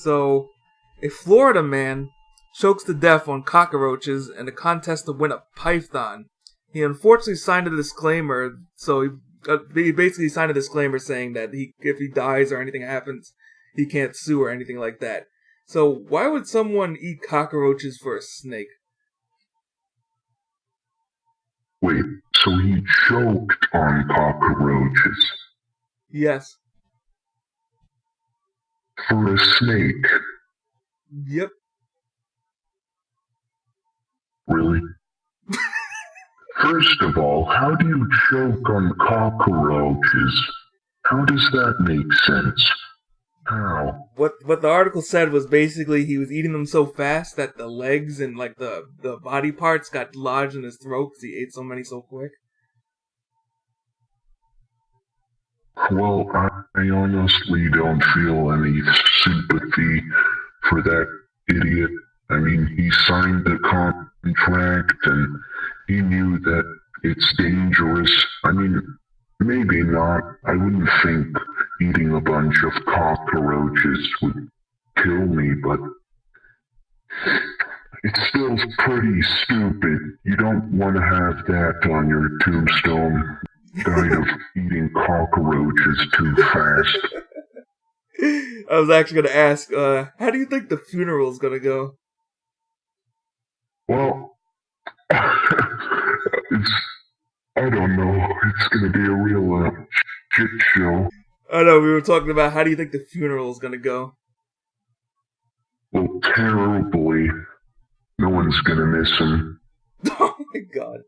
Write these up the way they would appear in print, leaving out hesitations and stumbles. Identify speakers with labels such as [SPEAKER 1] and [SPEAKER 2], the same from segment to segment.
[SPEAKER 1] So, a Florida man chokes to death on cockroaches in a contest to win a python. He unfortunately signed a disclaimer, so he basically signed a disclaimer saying that if he dies or anything happens, he can't sue or anything like that. So why would someone eat cockroaches for a snake?
[SPEAKER 2] Wait, so he choked on cockroaches?
[SPEAKER 1] Yes.
[SPEAKER 2] For a snake?
[SPEAKER 1] Yep.
[SPEAKER 2] Really? First of all, how do you choke on cockroaches? How does that make sense? How?
[SPEAKER 1] What the article said was basically he was eating them so fast that the legs and like the body parts got lodged in his throat because he ate so many so quick.
[SPEAKER 2] Well, I honestly don't feel any sympathy for that idiot. I mean, he signed the contract and he knew that it's dangerous. I mean, maybe not. I wouldn't think eating a bunch of cockroaches would kill me, but it's still pretty stupid. You don't want to have that on your tombstone. Died of eating cockroaches too fast.
[SPEAKER 1] I was actually going to ask, how do you think the funeral's going to go?
[SPEAKER 2] Well, I don't know. It's going to be a real shit show.
[SPEAKER 1] I know, we were talking about how do you think the funeral's going to go?
[SPEAKER 2] Well, terribly. No one's going to miss him.
[SPEAKER 1] Oh my god.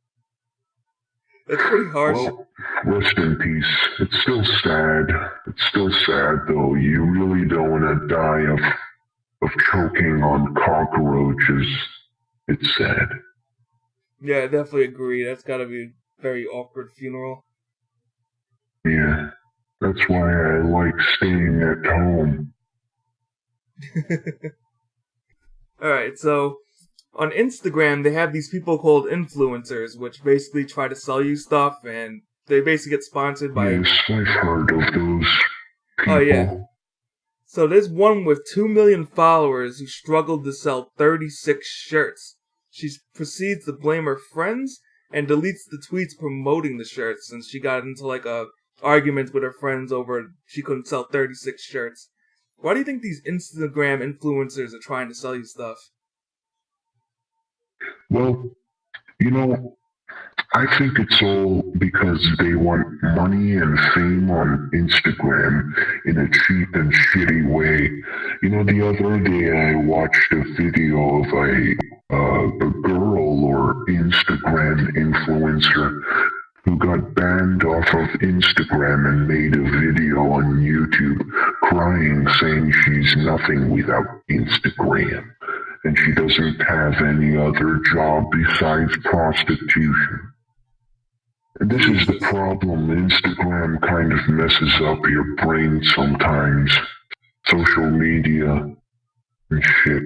[SPEAKER 1] That's pretty harsh.
[SPEAKER 2] Well, rest in peace. It's still sad. It's still sad, though. You really don't want to die of choking on cockroaches. It's sad.
[SPEAKER 1] Yeah, I definitely agree. That's gotta be a very awkward funeral.
[SPEAKER 2] Yeah, that's why I like staying at home.
[SPEAKER 1] Alright, so on Instagram, they have these people called influencers, which basically try to sell you stuff, and they basically get sponsored by...
[SPEAKER 2] Yes, I've heard of those people.
[SPEAKER 1] Oh, yeah. So there's one with 2 million followers who struggled to sell 36 shirts. She proceeds to blame her friends and deletes the tweets promoting the shirts since she got into like a argument with her friends over she couldn't sell 36 shirts. Why do you think these Instagram influencers are trying to sell you stuff?
[SPEAKER 2] Well, you know, I think it's all because they want money and fame on Instagram in a cheap and shitty way. You know, the other day I watched a video of a girl or Instagram influencer who got banned off of Instagram and made a video on YouTube crying, saying she's nothing without Instagram. And she doesn't have any other job besides prostitution. And this is the problem. Instagram kind of messes up your brain sometimes. Social media and shit.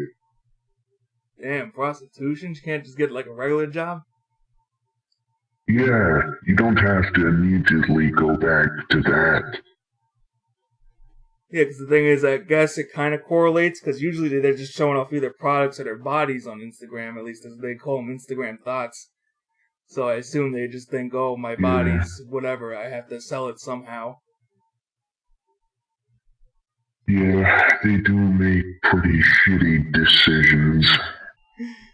[SPEAKER 1] Damn, prostitution? You can't just get like a regular job?
[SPEAKER 2] Yeah, you don't have to immediately go back to that.
[SPEAKER 1] Yeah, because the thing is, I guess it kind of correlates, because usually they're just showing off either products or their bodies on Instagram, at least as they call them Instagram thoughts. So I assume they just think, oh, my body's whatever, I have to sell it somehow.
[SPEAKER 2] Yeah, they do make pretty shitty decisions.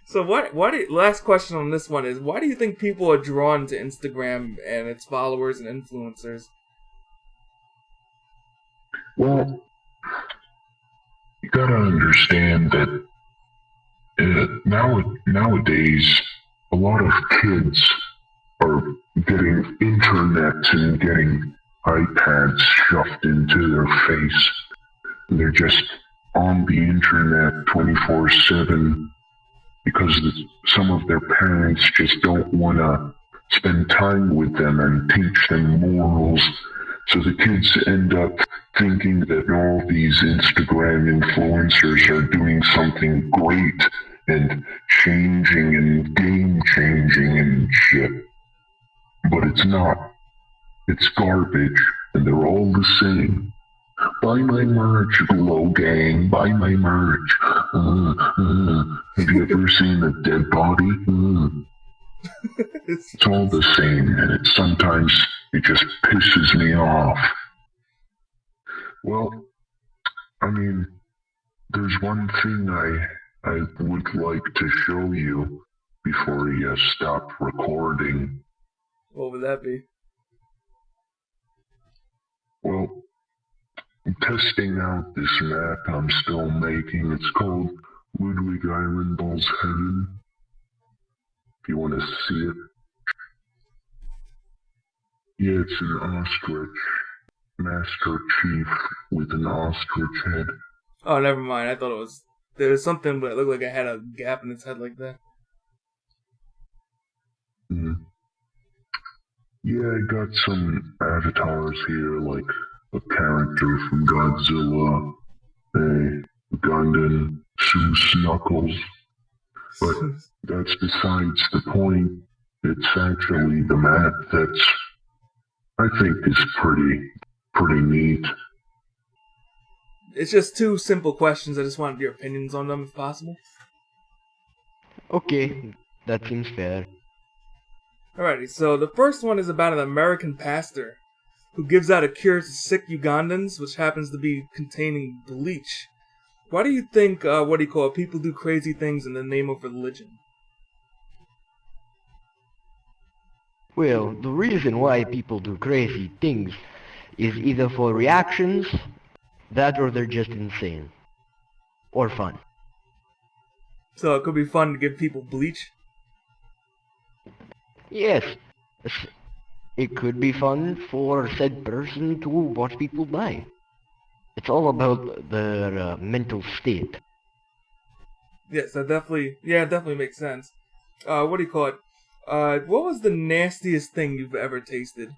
[SPEAKER 1] So last question on this one is, why do you think people are drawn to Instagram and its followers and influencers?
[SPEAKER 2] Well, you gotta understand that nowadays a lot of kids are getting internet and getting iPads shoved into their face. They're just on the internet 24/7 because some of their parents just don't want to spend time with them and teach them morals. So the kids end up thinking that all these Instagram influencers are doing something great and changing and game-changing and shit. But it's not. It's garbage, and they're all the same. Buy my merch, Glow Gang. Buy my merch. Have you ever seen a dead body? It's all the same, and sometimes it just pisses me off. Well, I mean, there's one thing I would like to show you before you stop recording.
[SPEAKER 1] What would that be?
[SPEAKER 2] Well, I'm testing out this map I'm still making. It's called Ludwig Eilenball's Heaven. If you want to see it. Yeah, it's an ostrich. Master Chief with an ostrich head.
[SPEAKER 1] Oh, never mind. I thought it was... There was something that looked like it had a gap in its head like that.
[SPEAKER 2] Yeah, I got some avatars here, like a character from Godzilla, a Ugandan Snuckles. But that's besides the point. It's actually the map that's, I think, is pretty neat.
[SPEAKER 1] It's just two simple questions. I just wanted your opinions on them, if possible.
[SPEAKER 3] Okay, that seems fair.
[SPEAKER 1] Alrighty, so the first one is about an American pastor who gives out a cure to sick Ugandans, which happens to be containing bleach. Why do you think, people do crazy things in the name of religion?
[SPEAKER 3] Well, the reason why people do crazy things is either for reactions, that or they're just insane. Or fun.
[SPEAKER 1] So it could be fun to give people bleach?
[SPEAKER 3] Yes, it could be fun for said person to watch people die. It's all about their mental state.
[SPEAKER 1] Yes, that definitely makes sense. What was the nastiest thing you've ever tasted?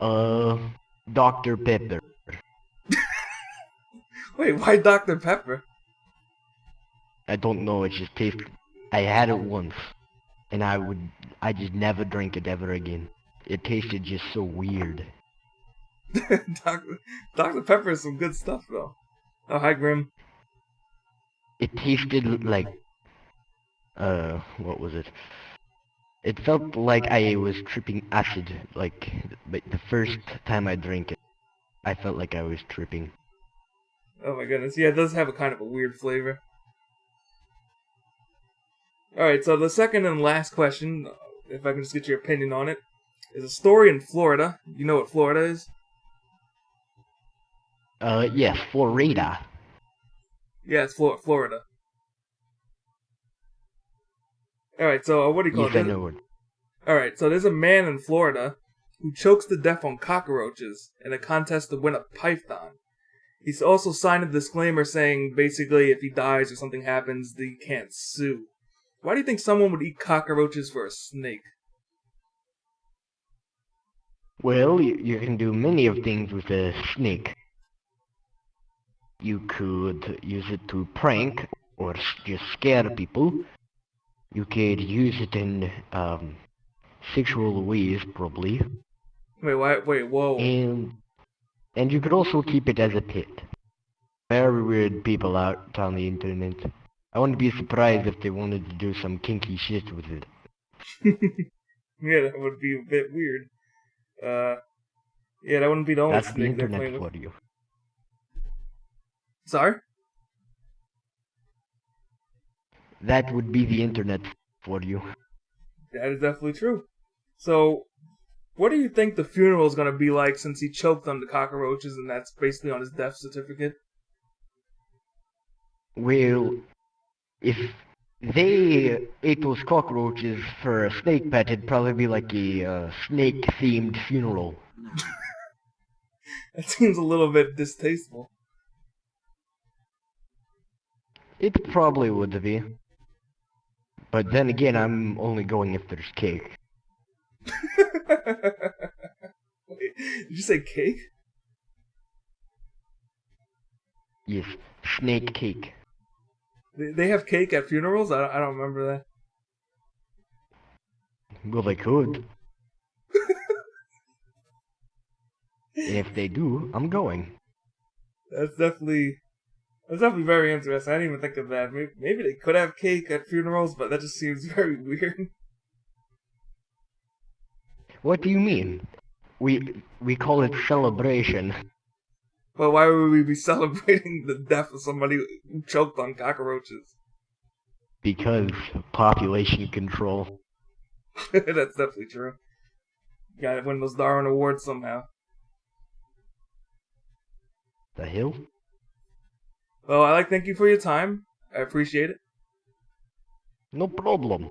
[SPEAKER 3] Dr. Pepper.
[SPEAKER 1] Wait, why Dr. Pepper?
[SPEAKER 3] I don't know, it just tasted... I had it once, and I just never drink it ever again. It tasted just so weird.
[SPEAKER 1] Dr. Pepper is some good stuff, though. Oh, hi, Grim.
[SPEAKER 3] It tasted like... what was it? It felt like I was tripping acid, like, the first time I drank it. I felt like I was tripping.
[SPEAKER 1] Oh my goodness, yeah, it does have a kind of a weird flavor. Alright, so the second and last question, if I can just get your opinion on it, is a story in Florida. You know what Florida is?
[SPEAKER 3] Yes, Florida.
[SPEAKER 1] Yeah, it's Florida. Alright, so what do you call
[SPEAKER 3] Yes,
[SPEAKER 1] it?
[SPEAKER 3] I know it.
[SPEAKER 1] Alright, so there's a man in Florida who chokes to death on cockroaches in a contest to win a python. He's also signed a disclaimer saying, basically, if he dies or something happens, he can't sue. Why do you think someone would eat cockroaches for a snake?
[SPEAKER 3] Well, you can do many of things with a snake. You could use it to prank, or just scare people. You could use it in, sexual ways, probably.
[SPEAKER 1] Wait, whoa.
[SPEAKER 3] And you could also keep it as a pet. Very weird people out on the internet. I wouldn't be surprised if they wanted to do some kinky shit with it.
[SPEAKER 1] Yeah, that would be a bit weird. Yeah, that wouldn't be the only
[SPEAKER 3] That's the
[SPEAKER 1] snake they're
[SPEAKER 3] internet
[SPEAKER 1] playing with.
[SPEAKER 3] for you.
[SPEAKER 1] Sorry?
[SPEAKER 3] That would be the internet for you.
[SPEAKER 1] That is definitely true. So, what do you think the funeral is going to be like since he choked on the cockroaches and that's basically on his death certificate?
[SPEAKER 3] Well, if they ate those cockroaches for a snake pet, it'd probably be like a snake-themed funeral.
[SPEAKER 1] That seems a little bit distasteful.
[SPEAKER 3] It probably would be. But then again, I'm only going if there's cake.
[SPEAKER 1] Wait, did you say cake?
[SPEAKER 3] Yes, snake cake.
[SPEAKER 1] They have cake at funerals? I don't remember that.
[SPEAKER 3] Well, they could. And if they do, I'm going.
[SPEAKER 1] That's definitely very interesting. I didn't even think of that. Maybe they could have cake at funerals, but that just seems very weird.
[SPEAKER 3] What do you mean? We call it celebration.
[SPEAKER 1] But why would we be celebrating the death of somebody who choked on cockroaches?
[SPEAKER 3] Because population control.
[SPEAKER 1] That's definitely true. Gotta win those Darwin Awards somehow.
[SPEAKER 3] The hill?
[SPEAKER 1] Well, I'd like to thank you for your time. I appreciate it.
[SPEAKER 3] No problem.